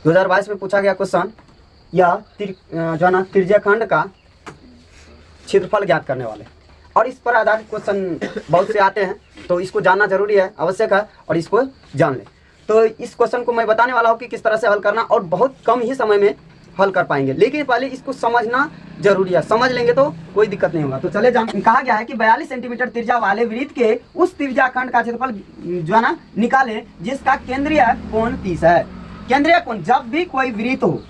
2022 में पूछा गया क्वेश्चन, यह जो है ना त्रिज्या खंड का क्षेत्रफल ज्ञात करने वाले, और इस पर आधारित क्वेश्चन बहुत से आते हैं, तो इसको जानना जरूरी है, आवश्यक है, और इसको जान लें। तो इस क्वेश्चन को मैं बताने वाला हूँ कि किस तरह से हल करना, और बहुत कम ही समय में हल कर पाएंगे, लेकिन पहले इसको समझना जरूरी है। समझ लेंगे तो कोई दिक्कत नहीं होगा। तो चले कहा गया है कि 42 सेंटीमीटर त्रिज्या वाले वृत्त के उस त्रिज्या खंड का क्षेत्रफल जो है ना निकाले जिसका केंद्रीय कोण 30 है। केंद्रीय कोण, जब भी कोई वृत्त हो,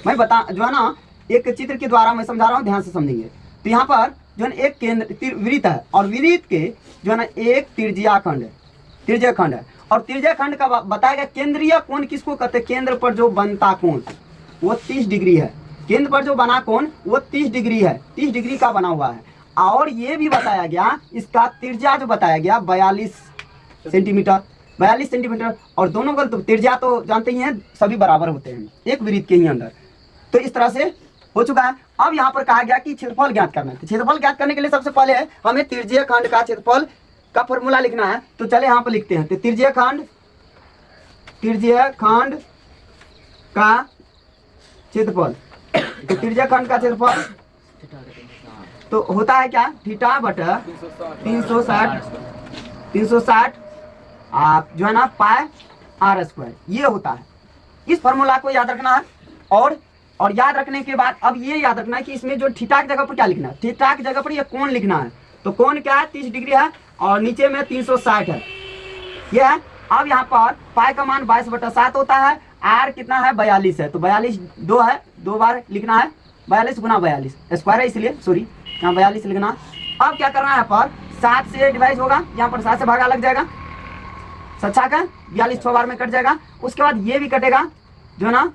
मैं जो है ना एक चित्र के द्वारा मैं समझा रहा हूँ, ध्यान से समझेंगे। तो यहाँ पर जो है एक केंद्र वृत्त है, और वृत्त के जो है ना एक त्रिज्या खंड है, और त्रिज्या खंड का बताया गया केंद्रीय कोण किसको कहते हैं? केंद्र पर जो बनता कोण वो 30 डिग्री है। केंद्र पर जो बना कोण वो 30 डिग्री है, 30 डिग्री का बना हुआ है। और ये भी बताया गया, इसका त्रिज्या जो बताया गया 42 सेंटीमीटर, और दोनों का तो त्रिज्या तो जानते ही हैं सभी बराबर होते हैं एक वृत्त के ही अंदर। तो इस तरह से हो चुका है। अब यहाँ पर कहा गया कि क्षेत्रफल ज्ञात करना है। तो क्षेत्रफल ज्ञात करने के लिए सबसे पहले हमें त्रिज्या खंड का क्षेत्रफल का फॉर्मूला लिखना है। तो चले यहाँ पर लिखते हैं। तो त्रिज्या खंड का क्षेत्रफल, तो त्रिज्या खंड का क्षेत्रफल तो होता है क्या? थीटा बटा 360 आप जो है ना पाई आर स्क्वायर, ये होता है। इस फॉर्मूला को याद रखना है, और याद रखने के बाद अब ये याद रखना है कि इसमें जो थीटा की जगह पर क्या लिखना है? थीटा की जगह पर ये कोण लिखना है। तो कोण क्या है? 30 डिग्री है, और नीचे में 360 है, ये है। अब यहाँ पर पाई का मान 22/7 होता है, आर कितना है? 42 है। तो 42 2 है, 2 बार लिखना है, 42 गुना 42 स्क्वायर है, इसलिए सॉरी यहाँ 42 लिखना। अब क्या करना है? यहाँ पर 7 से डिवाइड होगा, यहाँ पर 7 से भागा लग जाएगा, 7 का 42 6 बार में कट जाएगा। उसके बाद ये भी कटेगा जो ना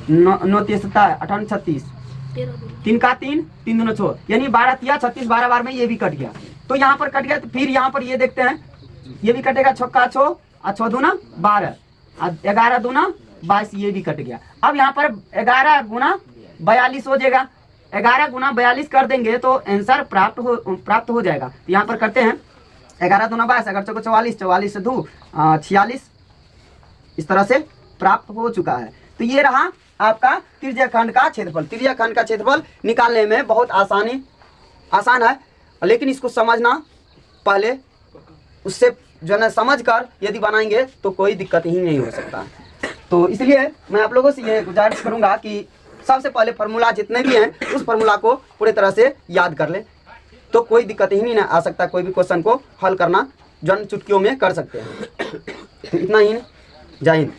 9 3 17 18 36, 3 का 3 3 2 6, यानी 12 3 36 12 बार में ये भी कट गया। तो यहाँ पर कट गया। तो फिर यहाँ पर ये देखते हैं, ये भी कटेगा, 6 का 6 और 6 दूना 12, 11 दूना 22, ये भी कट गया। अब यहाँ पर 11 गुना 42 हो जाएगा, 11 गुना 42 कर देंगे तो आंसर प्राप्त हो जाएगा। तो यहाँ पर करते हैं 11 दूना 22, 11 चौको 44, 44 से 2 46, इस तरह से प्राप्त हो चुका है। तो ये रहा आपका त्रिज्या खंड का क्षेत्रफल। त्रिज्या खंड का क्षेत्रफल निकालने में बहुत आसान है, लेकिन इसको समझना पहले, उससे जो है समझ कर यदि बनाएंगे तो कोई दिक्कत ही नहीं हो सकता। तो इसलिए मैं आप लोगों से ये गुजारिश करूंगा कि सबसे पहले फार्मूला जितने भी हैं उस फार्मूला को पूरी तरह से याद कर ले, तो कोई दिक्कत ही नहीं आ सकता। कोई भी क्वेश्चन को हल करना जन चुटकियों में कर सकते हैं। तो इतना ही, जय हिंद।